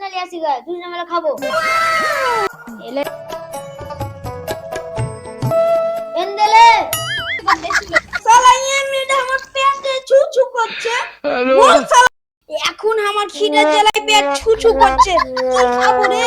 কিনে নিয়ে আসি গা, দুজনে মিলে খাবো। এলে এন্দেলে শালা এমনিতে আমার পেটে ছুছু করছে। বল শালা, এখন আমার খিদে জ্বালায় পেট ছুছু করছে, কি খাবো রে?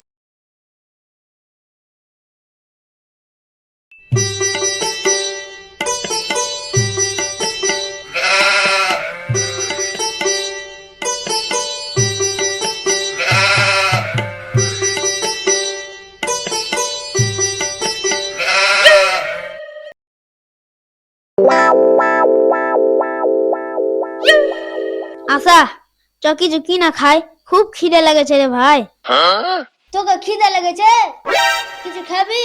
আশা চ কিছু কিনা খাই, খুব খিদে লেগেছে রে ভাই। তোকে খিদে লেগেছে? কিছু খাবি?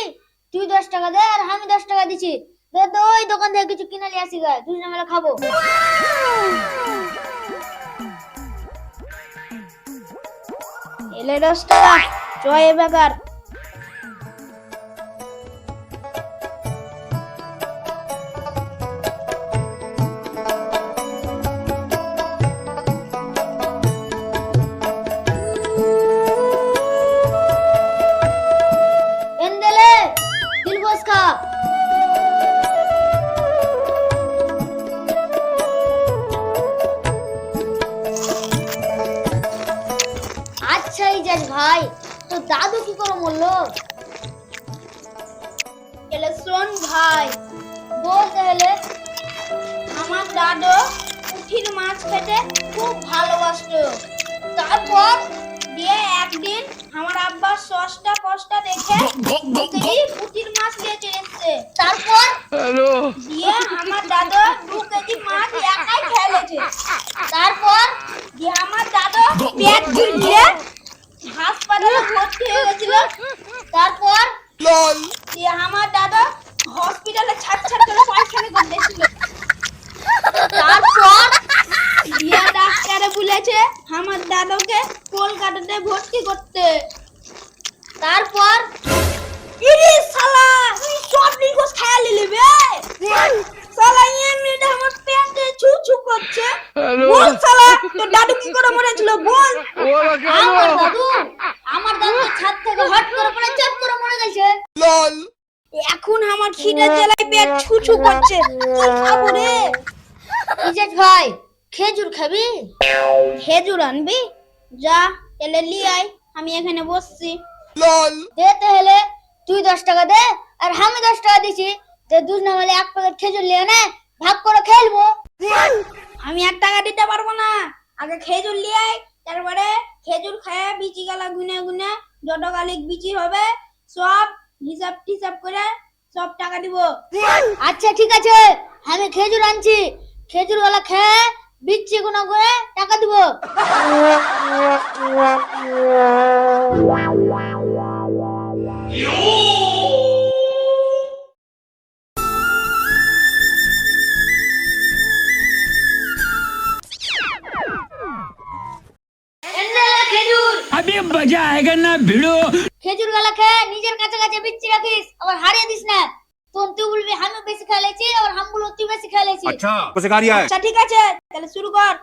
তুই 10 টাকা দে আর আমি 10 টাকা দিচ্ছি, দে তো ওই দোকান থেকে কিছু কিনে নিয়ে আসি গা, দুজনে মিলে খাবো। এলে 10 টাকা, চ এ বেকার। এন্দেলে দিলবস খা। আচ্ছা ইজাজ ভাই, তো দাদু কি করে মরলো? এলে শোন ভাই, বল তাহলে। আমার দাদু পুঁটির মাছ খেতে খুব ভালোবাসতো। তারপর দিয়ে একদিন আমার আব্বা সস্তা কষ্ট দেখে পুঁটির মাছ নিয়ে চলে এসছে। তারপর দিয়ে আমার দাদু 2 কেজি মাছ একাই খেলেছে। তারপর দিয়ে আমার দাদু পেট ফুলিয়ে হাসপাতালে ভর্তি হয়ে গেছিল। তারপর দিয়ে আমার দাদু হসপিটালে ছাট করে পায়খানা করতেছিল। তারপর দিয়ে ডাক্তারে বলেছে আমার দাদুকে কলকাতাতে ভর্তি করতে। তারপর ইরে শালা, তুই সব নিখোঁজ খেয়াল নিলি বে। শালা এমনিতে আমার পেটে ছুছু করছে। বল শালা, তোর দাদু কি করে মরেছিল বল? আমার দাদু তো ছাদ থেকে হট করে পড়ে চাপ করে মরে গেছে। এখন আমার খিদে জ্বালায় পেট ছুছু করছে, কি খাবো রে? ইজাজ ভাই, খেজুর খাবি? খেজুর আনবি? যা এলে লি আয়, আমি এখানে বসছি। দে তাহলে, তুই 10 টাকা দে আর আমি 10 টাকা দিছি, যে দুজনে মিলে এক প্যাকেট খেজুর নিয়ে নে, ভাগ করে খেলবো। আমি 1 টাকা দিতে পারবো না, আগে খেজুর লি আয়, তারপরে খেজুর খেয়ে বিচি গালা গুনে গুনে যত গালিক বিচি হবে সব হিসাব টিসাব করে সব টাকা দিব। আচ্ছা ঠিক আছে, আমি খেজুর আনছি, খেজুর গুলা খেয়ে বিচ্ছি গুনা করে টাকা দিব। এন্দেলে খেজুর। अभी मजा आएगा ना भिड़ो। খেজুর গুলা খেয়ে নিজের কাছে কাছে বিচ্ছি রাখিস, আবার হারিয়ে দিস না। তুই বলবি আমি বেশি খেলেছি, আর আমি বলবো তুই বেশি খেলেছি। अच्छा को सिखा रिया है। আচ্ছা ঠিক আছে, তাহলে শুরু কর।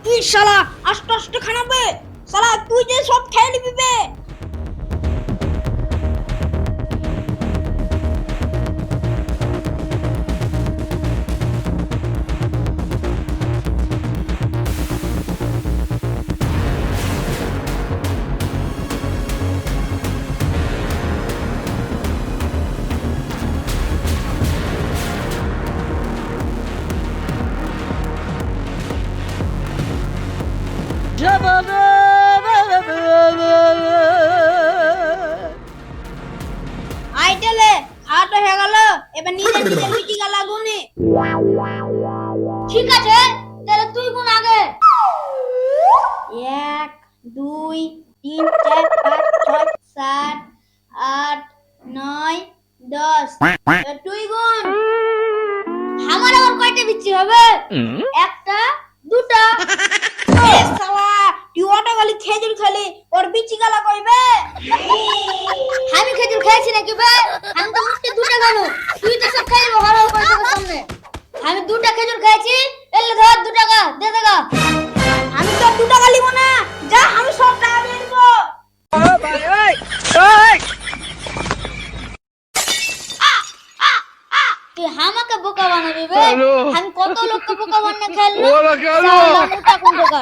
কি শালা আস্তে আস্তে খানাবে, শালা তুই যে সব খেয়ে নিবি বে। আইটেলে খাওয়াটা হয়ে গেল, এবার নিজে নিজে বিচি গালা গুনে। ঠিক আছে, তাহলে তুই কোন আগে। 2 3 4 5 6 7 8 9 10 তুই গুণ আমার আবার কয়টা বিচি হবে? একটা, দুটা। এ শালা তুই ওটা খালি খেজুর খালি ওর বিচি গালা কইবে আমি খেজুর খেয়েছি নাকি বে? আমি তো মুখে দুটা খাবো, তুই তো সব খাইবো ভালো করে তোর সামনে। আমি দুটা খেজুর খেয়েছি, এলে ধর 2 টাকা দে দেগা। আমি তো 2 টাকা লিব না, যা আমি সব টাকা দিয়ে দিব। তুই আমাকে বোকা বানাবি বে? আমি কত লোককে বোকা বানিয়ে খেললাম। শালা মোটা কোন বোকা।